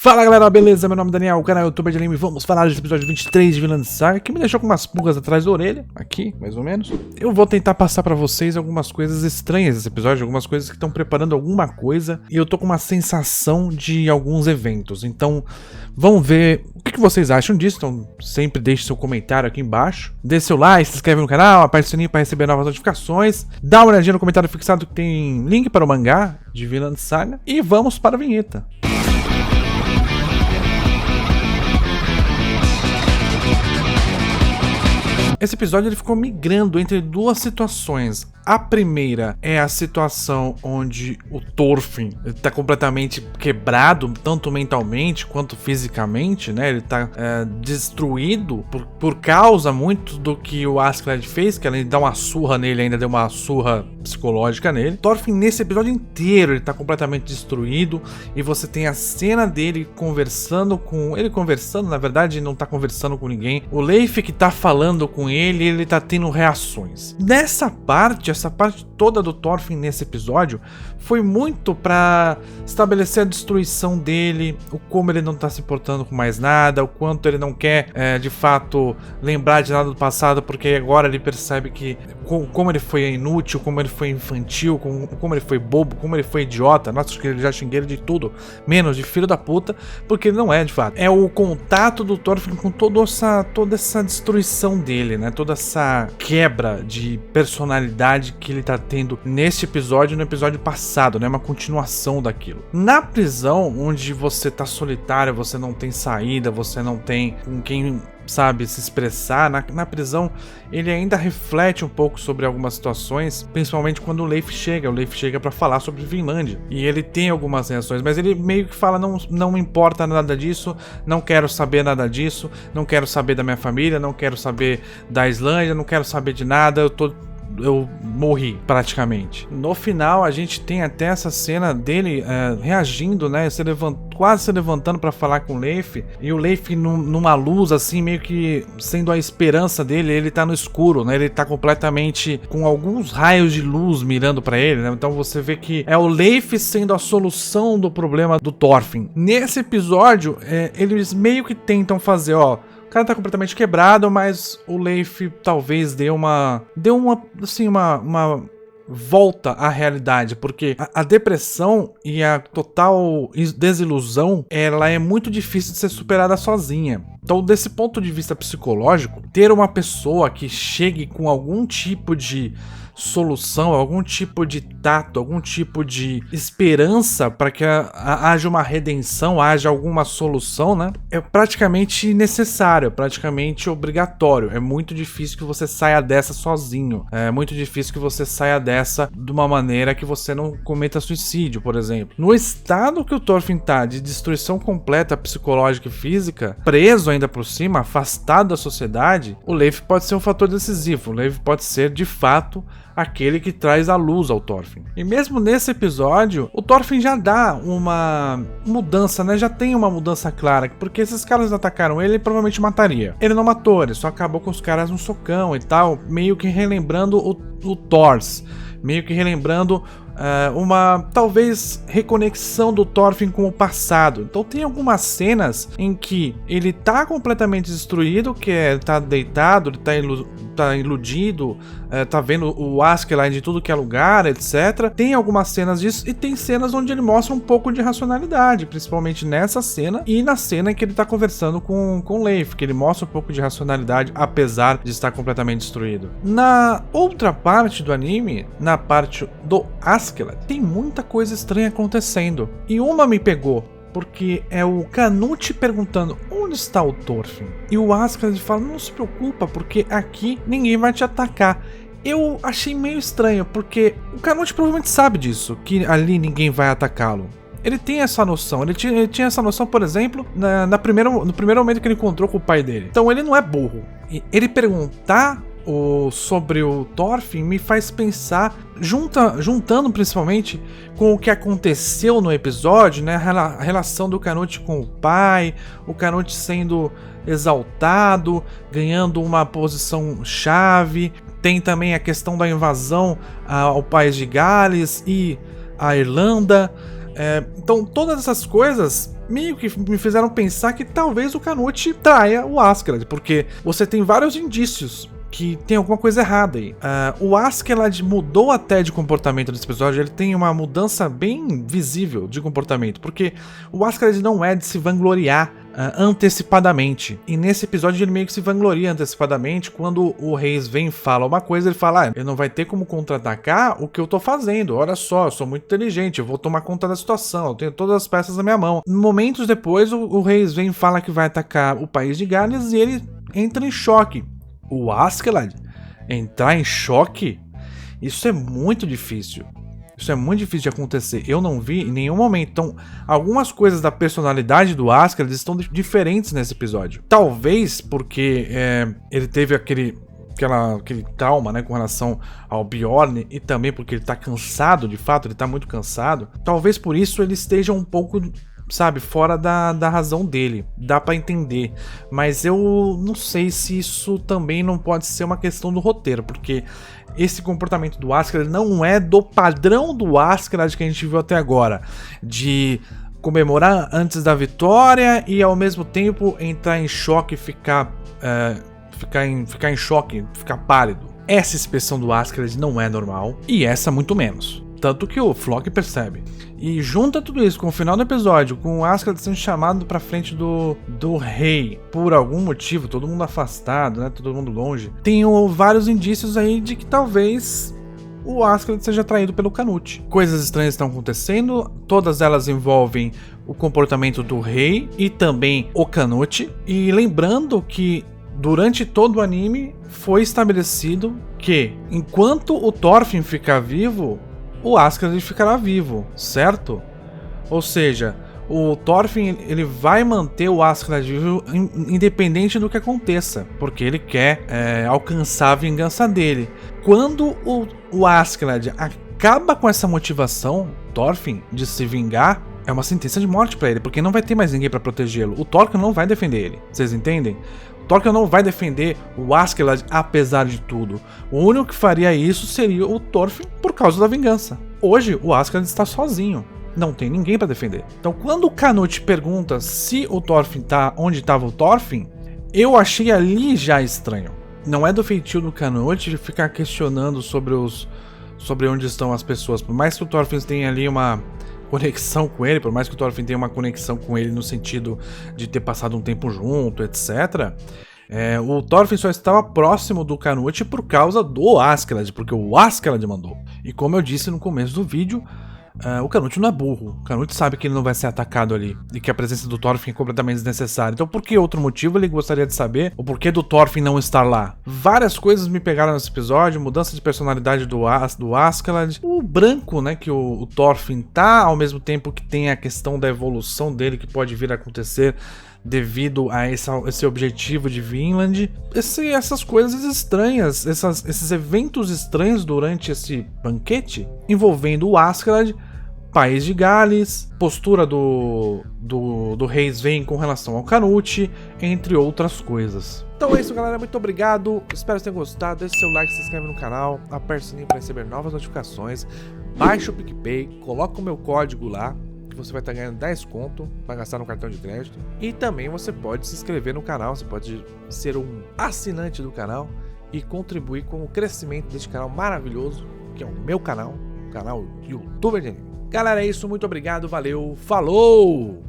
Fala galera, beleza? Meu nome é Daniel, o canal é YouTube de Anime. Vamos falar desse episódio 23 de Vinland Saga, que me deixou com umas pulgas atrás da orelha, aqui, mais ou menos. Eu vou tentar passar pra vocês algumas coisas estranhas desse episódio, algumas coisas que estão preparando alguma coisa, e eu tô com uma sensação de alguns eventos. Então, vamos ver o que vocês acham disso. Então, sempre deixe seu comentário aqui embaixo. Dê seu like, se inscreve no canal, aperte o sininho para receber novas notificações. Dá uma olhadinha no comentário fixado que tem link para o mangá de Vinland Saga. E vamos para a vinheta. Esse episódio ele ficou migrando entre duas situações. A primeira é a situação onde o Thorfinn está completamente quebrado, tanto mentalmente quanto fisicamente, né? Ele está destruído por causa muito do que o Askeladd fez, que além de dar uma surra nele, ainda deu uma surra psicológica nele. Thorfinn nesse episódio inteiro ele está completamente destruído e você tem a cena dele conversando com... Ele conversando, na verdade não está conversando com ninguém. O Leif que está falando com ele tá tendo reações. Essa parte toda do Thorfinn nesse episódio foi muito pra estabelecer a destruição dele, o como ele não tá se importando com mais nada, o quanto ele não quer de fato lembrar de nada do passado, porque agora ele percebe que como ele foi inútil, como ele foi infantil, como ele foi bobo, como ele foi idiota. Nossa, acho que ele já xinguei ele de tudo, menos de filho da puta, porque ele não é de fato. É o contato do Thorfinn com toda essa destruição dele, né? Toda essa quebra de personalidade que ele tá tendo neste episódio e no episódio passado, né? Uma continuação daquilo. Na prisão, onde você tá solitário, você não tem saída, você não tem com quem, sabe, se expressar, na prisão ele ainda reflete um pouco sobre algumas situações, principalmente quando o Leif chega pra falar sobre Vinlândia, e ele tem algumas reações, mas ele meio que fala, não me importa nada disso, não quero saber nada disso, não quero saber da minha família, não quero saber da Islândia, não quero saber de nada, eu morri, praticamente. No final, a gente tem até essa cena dele reagindo, né? Quase se levantando pra falar com o Leif. E o Leif numa luz, assim, meio que sendo a esperança dele. Ele tá no escuro, né? Ele tá completamente com alguns raios de luz mirando pra ele, né? Então você vê que é o Leif sendo a solução do problema do Thorfinn. Nesse episódio, eles meio que tentam fazer, ó... O cara tá completamente quebrado, mas o Leif talvez deu uma volta à realidade, porque a depressão e a total desilusão, ela é muito difícil de ser superada sozinha. Então, desse ponto de vista psicológico, ter uma pessoa que chegue com algum tipo de solução, algum tipo de tato, algum tipo de esperança para que haja uma redenção, haja alguma solução, né? É praticamente necessário, é praticamente obrigatório. É muito difícil que você saia dessa sozinho. É muito difícil que você saia dessa de uma maneira que você não cometa suicídio, por exemplo. No estado que o Thorfinn tá, de destruição completa psicológica e física, preso ainda por cima, afastado da sociedade, o Leif pode ser um fator decisivo. O Leif pode ser, de fato, aquele que traz a luz ao Thorfinn. E mesmo nesse episódio, o Thorfinn já dá uma mudança, né? Já tem uma mudança clara, porque esses caras atacaram ele provavelmente mataria. Ele não matou, ele só acabou com os caras no socão e tal, meio que relembrando o Thors, meio que relembrando uma, talvez, reconexão do Thorfinn com o passado. Então tem algumas cenas em que ele tá completamente destruído, tá deitado, ele tá iludido, tá vendo o Askeladd de tudo que é lugar, etc. Tem algumas cenas disso, e tem cenas onde ele mostra um pouco de racionalidade, principalmente nessa cena e na cena em que ele tá conversando com o Leif, que ele mostra um pouco de racionalidade, apesar de estar completamente destruído. Na outra parte do anime, na parte do Askeladd, tem muita coisa estranha acontecendo. E uma me pegou, porque é o Canute perguntando onde está o Thorfinn. E o Askeladd fala, não se preocupa, porque aqui ninguém vai te atacar. Eu achei meio estranho, porque o Canute provavelmente sabe disso, que ali ninguém vai atacá-lo. Ele tem essa noção, ele tinha essa noção, por exemplo, no primeiro momento que ele encontrou com o pai dele. Então ele não é burro. E ele perguntar sobre o Thorfinn me faz pensar, juntando principalmente com o que aconteceu no episódio, né? A relação do Canute com o pai, o Canute sendo exaltado, ganhando uma posição chave. Tem também a questão da invasão ao país de Gales e a Irlanda. Então todas essas coisas meio que me fizeram pensar que talvez o Canute traia o Askeladd, porque você tem vários indícios que tem alguma coisa errada aí. O Askeladd mudou até de comportamento nesse episódio, ele tem uma mudança bem visível de comportamento, porque o Askeladd não é de se vangloriar antecipadamente. E nesse episódio ele meio que se vangloria antecipadamente. Quando o Reis vem e fala uma coisa, ele fala: ele não vai ter como contra-atacar o que eu tô fazendo, olha só, eu sou muito inteligente, eu vou tomar conta da situação, eu tenho todas as peças na minha mão. Momentos depois o Reis vem e fala que vai atacar o país de Gales e ele entra em choque. O Askeladd entrar em choque, isso é muito difícil. Isso é muito difícil de acontecer. Eu não vi em nenhum momento. Então, algumas coisas da personalidade do Askeladd estão diferentes nesse episódio. Talvez porque ele teve aquele trauma, né, com relação ao Bjorn, e também porque ele tá cansado, de fato, ele tá muito cansado. Talvez por isso ele esteja um pouco, sabe, fora da razão dele. Dá pra entender. Mas eu não sei se isso também não pode ser uma questão do roteiro, porque esse comportamento do Askeladd não é do padrão do Askeladd que a gente viu até agora, de comemorar antes da vitória e ao mesmo tempo entrar em choque e ficar em choque, ficar pálido. Essa expressão do Askeladd não é normal, e essa muito menos. Tanto que o Floch percebe. E junta tudo isso com o final do episódio, com o Askeladd sendo chamado pra frente do rei, por algum motivo, todo mundo afastado, né, todo mundo longe. Tem vários indícios aí de que talvez o Askeladd seja atraído pelo Canute. Coisas estranhas estão acontecendo, todas elas envolvem o comportamento do rei e também o Canute. E lembrando que durante todo o anime foi estabelecido que enquanto o Thorfinn ficar vivo, o Askeladd ficará vivo, certo? Ou seja, o Thorfinn ele vai manter o Askeladd vivo independente do que aconteça, porque ele quer alcançar a vingança dele. Quando o Askeladd acaba com essa motivação, Thorfinn, de se vingar, é uma sentença de morte pra ele, porque não vai ter mais ninguém pra protegê-lo. O Thorfinn não vai defender ele, vocês entendem? Thorfinn não vai defender o Askeladd apesar de tudo. O único que faria isso seria o Thorfinn por causa da vingança. Hoje o Askeladd está sozinho, não tem ninguém para defender. Então quando o Canute pergunta se o Thorfinn tá onde estava o Thorfinn, eu achei ali já estranho. Não é do feitio do Canute ficar questionando sobre onde estão as pessoas. Por mais que o Thorfinn tenha ali uma conexão com ele, por mais que o Thorfinn tenha uma conexão com ele no sentido de ter passado um tempo junto, etc. O Thorfinn só estava próximo do Canute por causa do Askeladd, porque o Askeladd mandou. E como eu disse no começo do vídeo, o Canute não é burro. O Canute sabe que ele não vai ser atacado ali e que a presença do Thorfinn é completamente desnecessária. Então por que outro motivo ele gostaria de saber o porquê do Thorfinn não estar lá? Várias coisas me pegaram nesse episódio, mudança de personalidade do Askeladd, o branco, né, que o Thorfinn tá, ao mesmo tempo que tem a questão da evolução dele que pode vir a acontecer devido a esse objetivo de Vinland. Essas coisas estranhas, esses eventos estranhos durante esse banquete envolvendo o Askeladd, país de Gales, postura do rei Sven com relação ao Canute, entre outras coisas. Então é isso, galera, muito obrigado, espero que tenham gostado, deixe seu like, se inscreve no canal, aperte o sininho para receber novas notificações, baixe o PicPay, coloca o meu código lá, que você vai estar ganhando 10 conto para gastar no cartão de crédito, e também você pode se inscrever no canal, você pode ser um assinante do canal e contribuir com o crescimento deste canal maravilhoso, que é o meu canal, o canal YouTuber de Anime. Galera, é isso, muito obrigado, valeu, falou!